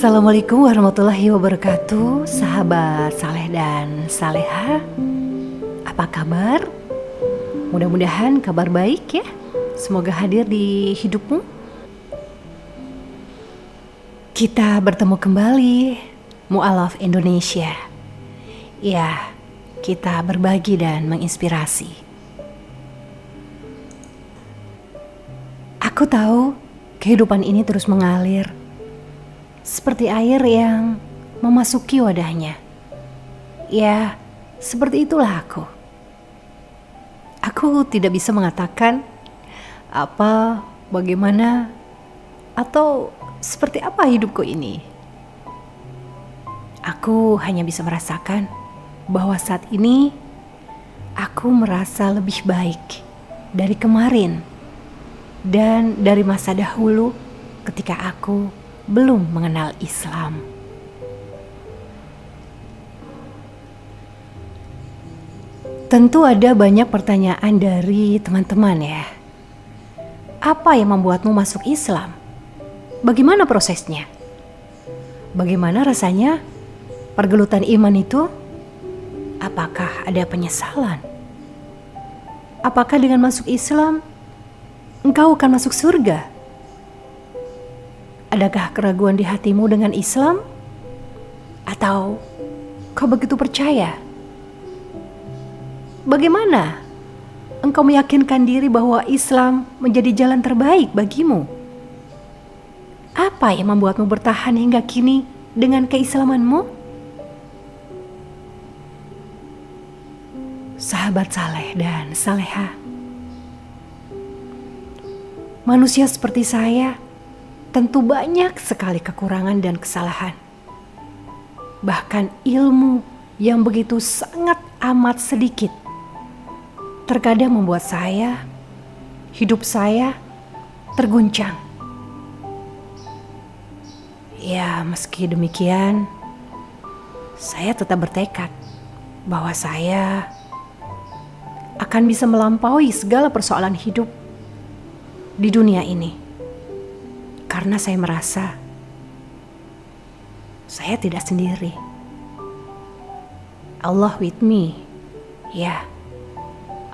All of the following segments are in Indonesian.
Assalamualaikum warahmatullahi wabarakatuh, sahabat saleh dan saleha. Apa kabar? Mudah-mudahan kabar baik ya. Semoga hadir di hidupmu. Kita bertemu kembali, Mu'alaf Indonesia. Ya, kita berbagi dan menginspirasi. Aku tahu kehidupan ini terus mengalir seperti air yang memasuki wadahnya. Ya, seperti itulah aku. Aku tidak bisa mengatakan apa, bagaimana, atau seperti apa hidupku ini. Aku hanya bisa merasakan bahwa saat ini aku merasa lebih baik dari kemarin dan dari masa dahulu ketika aku belum mengenal Islam. Tentu ada banyak pertanyaan dari teman-teman ya. Apa yang membuatmu masuk Islam? Bagaimana prosesnya? Bagaimana rasanya pergelutan iman itu? Apakah ada penyesalan? Apakah dengan masuk Islam engkau akan masuk surga? Adakah keraguan di hatimu dengan Islam? Atau kau begitu percaya? Bagaimana engkau meyakinkan diri bahwa Islam menjadi jalan terbaik bagimu? Apa yang membuatmu bertahan hingga kini dengan keislamanmu? Sahabat saleh dan saleha, manusia seperti saya tentu banyak sekali kekurangan dan kesalahan. Bahkan ilmu yang begitu sangat amat sedikit terkadang membuat hidup saya terguncang. Ya, meski demikian, saya tetap bertekad bahwa saya akan bisa melampaui segala persoalan hidup di dunia ini. Karena saya merasa saya tidak sendiri. Allah with me. Ya,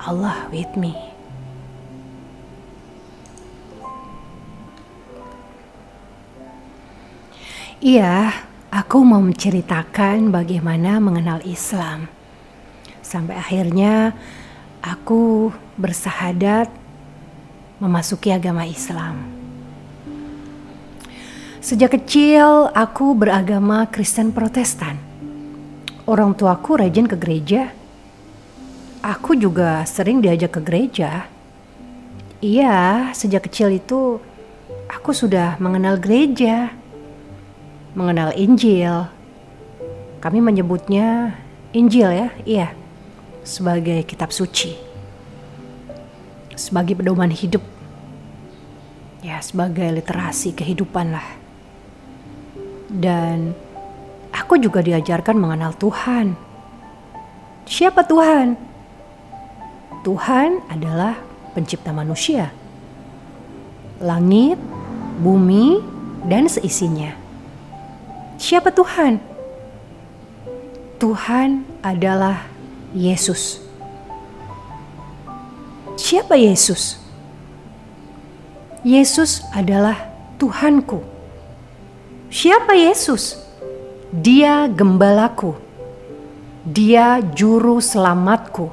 Allah with me. Iya, aku mau menceritakan bagaimana mengenal Islam. Sampai akhirnya aku bersahadat memasuki agama Islam. Sejak kecil aku beragama Kristen Protestan. Orang tuaku rajin ke gereja. Aku juga sering diajak ke gereja. Iya, sejak kecil itu aku sudah mengenal gereja, mengenal Injil. Kami menyebutnya Injil ya, iya, sebagai kitab suci, sebagai pedoman hidup, ya sebagai literasi kehidupan lah. Dan aku juga diajarkan mengenal Tuhan. Siapa Tuhan? Tuhan adalah pencipta manusia, langit, bumi, dan seisinya. Siapa Tuhan? Tuhan adalah Yesus. Siapa Yesus? Yesus adalah Tuhanku. Siapa Yesus? Dia gembalaku. Dia juru selamatku.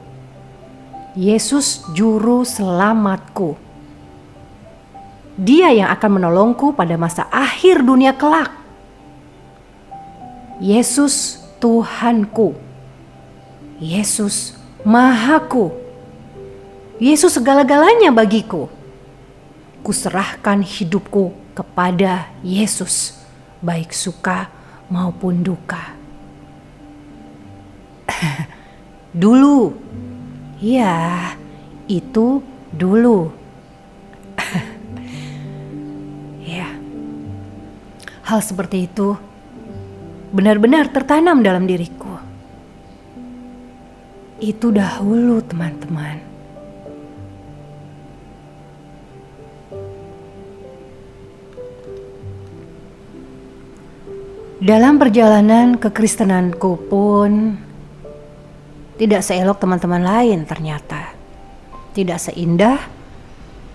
Yesus juru selamatku. Dia yang akan menolongku pada masa akhir dunia kelak. Yesus Tuhanku. Yesus Mahaku. Yesus segala-galanya bagiku. Kuserahkan hidupku kepada Yesus, baik suka maupun duka. Dulu, ya, itu dulu. Ya, hal seperti itu benar-benar tertanam dalam diriku. Itu dahulu, teman-teman. Dalam perjalanan kekristenanku pun tidak seelok teman-teman lain ternyata. Tidak seindah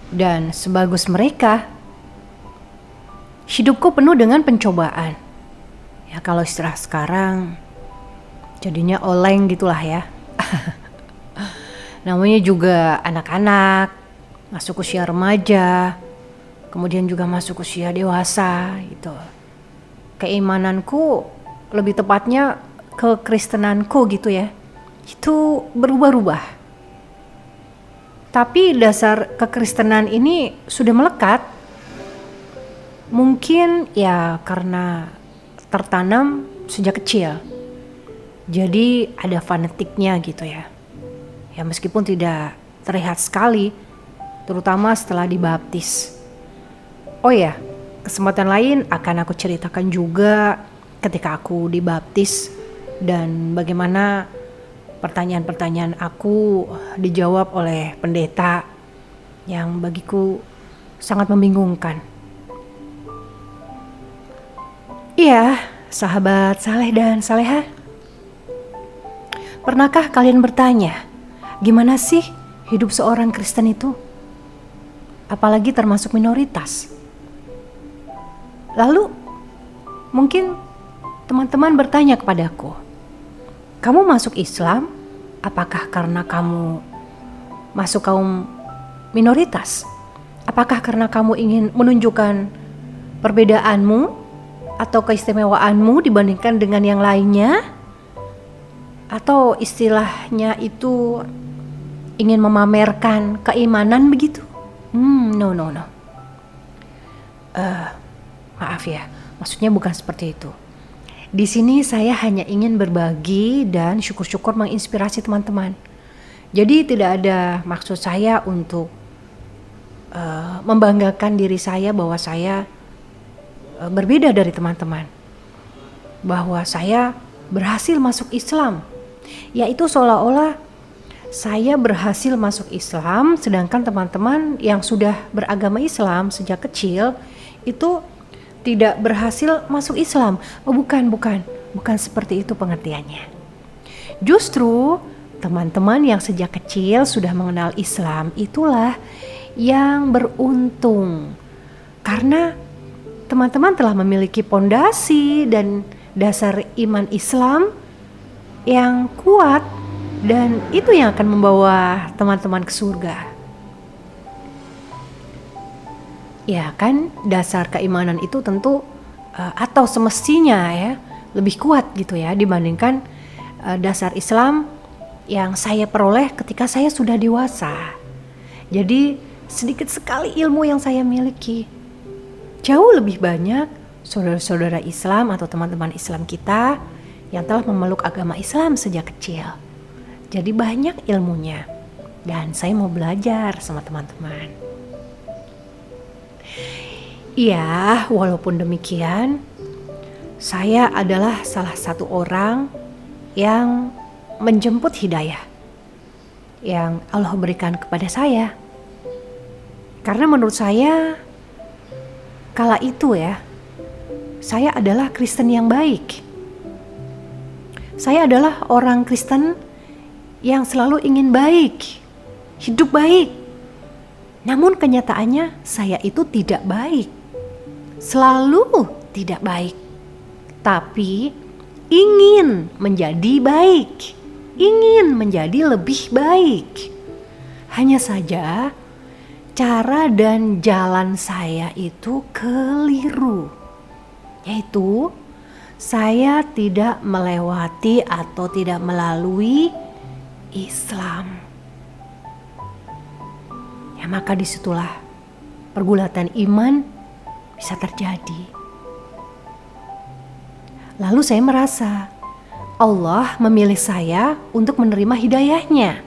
dan sebagus mereka. Hidupku penuh dengan pencobaan. Ya kalau istilah sekarang jadinya oleng gitulah ya. Namanya juga anak-anak, masuk usia remaja, kemudian juga masuk usia dewasa gitu. Keimananku, lebih tepatnya kekristenanku gitu ya, itu berubah-ubah. Tapi dasar kekristenan ini sudah melekat. Mungkin ya karena tertanam sejak kecil. Jadi ada fanatiknya gitu ya. Ya meskipun tidak terlihat sekali, terutama setelah dibaptis. Oh ya, kesempatan lain akan aku ceritakan juga ketika aku dibaptis dan bagaimana pertanyaan-pertanyaan aku dijawab oleh pendeta yang bagiku sangat membingungkan. Iya, sahabat saleh dan saleha. Pernahkah kalian bertanya, gimana sih hidup seorang Kristen itu? Apalagi termasuk minoritas. Lalu mungkin teman-teman bertanya kepadaku, kamu masuk Islam apakah karena kamu masuk kaum minoritas? Apakah karena kamu ingin menunjukkan perbedaanmu atau keistimewaanmu dibandingkan dengan yang lainnya? Atau istilahnya itu ingin memamerkan keimanan begitu? No. Maaf ya, maksudnya bukan seperti itu. Di sini saya hanya ingin berbagi dan syukur-syukur menginspirasi teman-teman. Jadi tidak ada maksud saya untuk membanggakan diri saya bahwa saya berbeda dari teman-teman. Bahwa saya berhasil masuk Islam. Yaitu seolah-olah saya berhasil masuk Islam, sedangkan teman-teman yang sudah beragama Islam sejak kecil itu tidak berhasil masuk Islam. Oh bukan seperti itu pengertiannya. Justru teman-teman yang sejak kecil sudah mengenal Islam itulah yang beruntung. Karena teman-teman telah memiliki pondasi dan dasar iman Islam yang kuat, dan itu yang akan membawa teman-teman ke surga. Ya kan, dasar keimanan itu tentu atau semestinya ya lebih kuat gitu ya dibandingkan dasar Islam yang saya peroleh ketika saya sudah dewasa. Jadi sedikit sekali ilmu yang saya miliki. Jauh lebih banyak saudara-saudara Islam atau teman-teman Islam kita yang telah memeluk agama Islam sejak kecil. Jadi banyak ilmunya dan saya mau belajar sama teman-teman. Iya, walaupun demikian, saya adalah salah satu orang yang menjemput hidayah yang Allah berikan kepada saya. Karena menurut saya, kala itu ya, saya adalah Kristen yang baik. Saya adalah orang Kristen yang selalu ingin baik, hidup baik. Namun kenyataannya saya itu tidak baik. Selalu tidak baik, tapi ingin menjadi baik, ingin menjadi lebih baik. Hanya saja cara dan jalan saya itu keliru, yaitu saya tidak melewati atau tidak melalui Islam. Ya maka disitulah pergulatan iman bisa terjadi. Lalu saya merasa Allah memilih saya untuk menerima hidayahnya,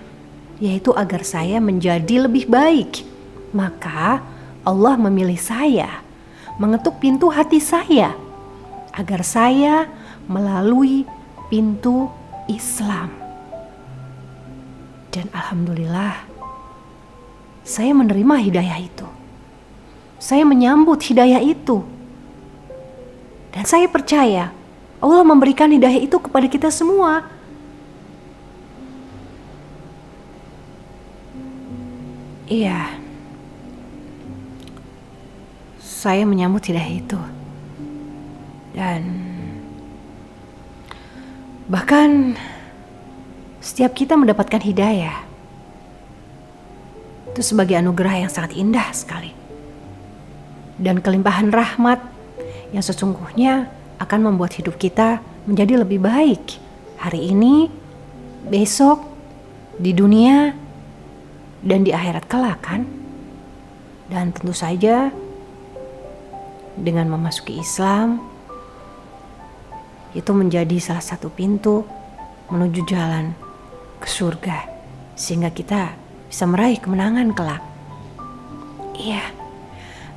yaitu agar saya menjadi lebih baik. Maka Allah memilih saya, mengetuk pintu hati saya, agar saya melalui pintu Islam. Dan alhamdulillah, saya menerima hidayah itu. Saya menyambut hidayah itu. Dan saya percaya Allah memberikan hidayah itu kepada kita semua. Iya, saya menyambut hidayah itu. Dan bahkan setiap kita mendapatkan hidayah itu sebagai anugerah yang sangat indah sekali. Dan kelimpahan rahmat yang sesungguhnya akan membuat hidup kita menjadi lebih baik hari ini, besok, di dunia, dan di akhirat kelak kan. Dan tentu saja dengan memasuki Islam itu menjadi salah satu pintu menuju jalan ke surga, sehingga kita bisa meraih kemenangan kelak. Iya,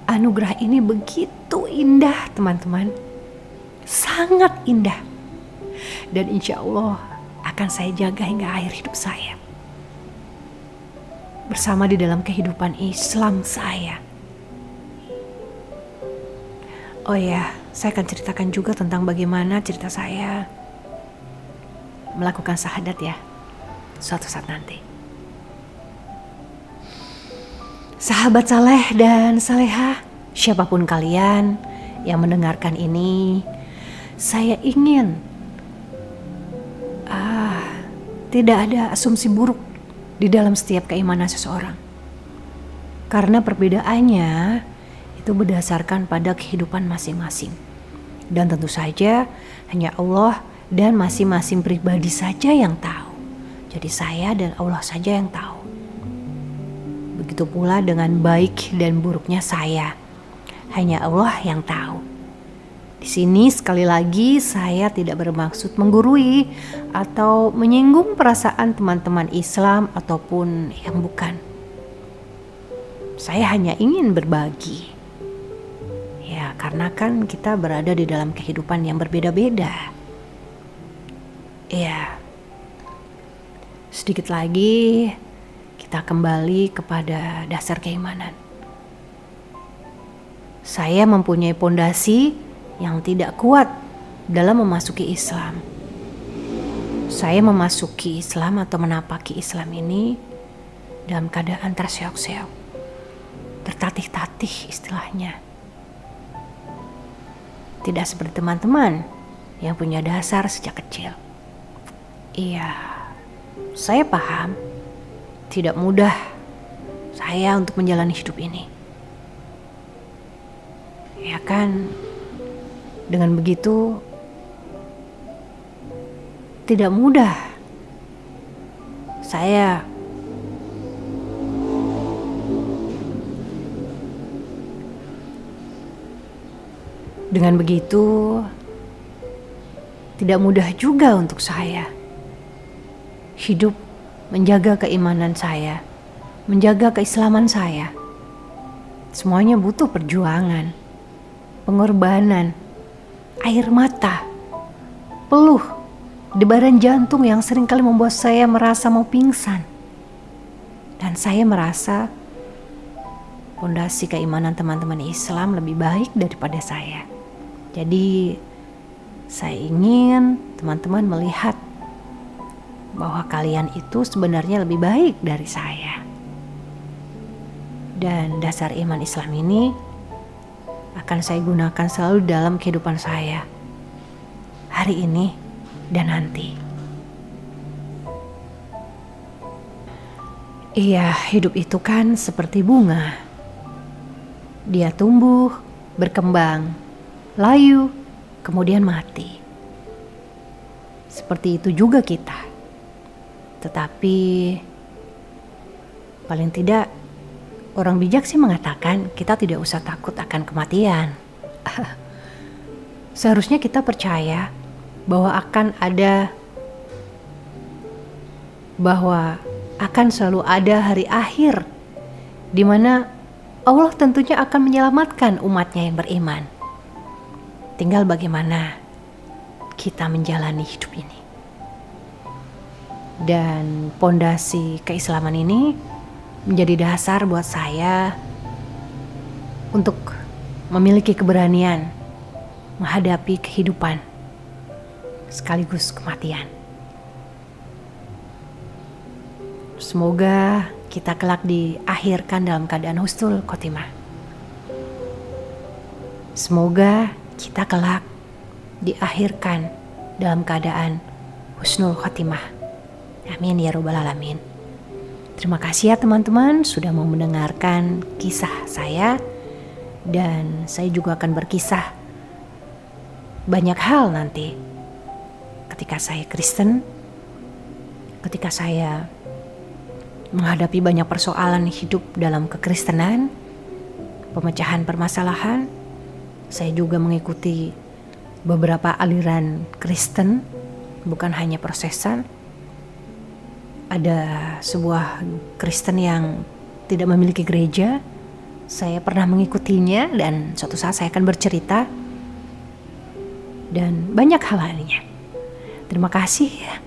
anugerah ini begitu indah teman-teman, sangat indah. Dan insya Allah akan saya jaga hingga akhir hidup saya, bersama di dalam kehidupan Islam saya. Oh ya, saya akan ceritakan juga tentang bagaimana cerita saya melakukan syahadat ya, suatu saat nanti. Sahabat saleh dan salehah, siapapun kalian yang mendengarkan ini, saya ingin tidak ada asumsi buruk di dalam setiap keimanan seseorang. Karena perbedaannya itu berdasarkan pada kehidupan masing-masing. Dan tentu saja hanya Allah dan masing-masing pribadi saja yang tahu. Jadi saya dan Allah saja yang tahu. Begitu pula dengan baik dan buruknya saya. Hanya Allah yang tahu. Di sini sekali lagi saya tidak bermaksud menggurui atau menyinggung perasaan teman-teman Islam ataupun yang bukan. Saya hanya ingin berbagi. Ya, karena kan kita berada di dalam kehidupan yang berbeda-beda. Ya, sedikit lagi kita kembali kepada dasar keimanan. Saya mempunyai pondasi yang tidak kuat dalam memasuki Islam. Saya memasuki Islam atau menapaki Islam ini dalam keadaan terseok-seok, tertatih-tatih istilahnya. Tidak seperti teman-teman yang punya dasar sejak kecil. Iya, saya paham tidak mudah saya untuk menjalani hidup ini. Ya kan, dengan begitu tidak mudah saya tidak mudah juga untuk saya hidup menjaga keimanan saya, menjaga keislaman saya. Semuanya butuh perjuangan, pengorbanan, air mata, peluh, debaran jantung yang seringkali membuat saya merasa mau pingsan. Dan saya merasa fondasi keimanan teman-teman Islam lebih baik daripada saya. Jadi saya ingin teman-teman melihat bahwa kalian itu sebenarnya lebih baik dari saya. Dan dasar iman Islam ini akan saya gunakan selalu dalam kehidupan saya, hari ini dan nanti. Iya, hidup itu kan seperti bunga. Dia tumbuh, berkembang, layu, kemudian mati. Seperti itu juga kita. Tetapi paling tidak orang bijak sih mengatakan kita tidak usah takut akan kematian. Seharusnya kita percaya bahwa akan selalu ada hari akhir di mana Allah tentunya akan menyelamatkan umatnya yang beriman. Tinggal bagaimana kita menjalani hidup ini. Dan pondasi keislaman ini menjadi dasar buat saya untuk memiliki keberanian menghadapi kehidupan sekaligus kematian. Semoga kita kelak diakhirkan dalam keadaan husnul khotimah. Semoga kita kelak diakhirkan dalam keadaan husnul khotimah. Amin ya rabbal alamin. Terima kasih ya teman-teman sudah mau mendengarkan kisah saya. Dan saya juga akan berkisah banyak hal nanti. Ketika saya Kristen, ketika saya menghadapi banyak persoalan hidup dalam kekristenan, pemecahan permasalahan, saya juga mengikuti beberapa aliran Kristen, bukan hanya Protestan. Ada sebuah Kristen yang tidak memiliki gereja, saya pernah mengikutinya dan suatu saat saya akan bercerita dan banyak hal lainnya. Terima kasih ya,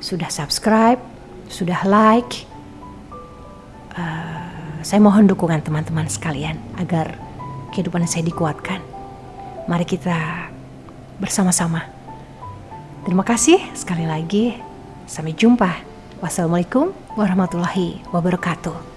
sudah subscribe, sudah like. Saya mohon dukungan teman-teman sekalian agar kehidupan saya dikuatkan. Mari kita bersama-sama. Terima kasih sekali lagi. Sampai jumpa. Wassalamualaikum warahmatullahi wabarakatuh.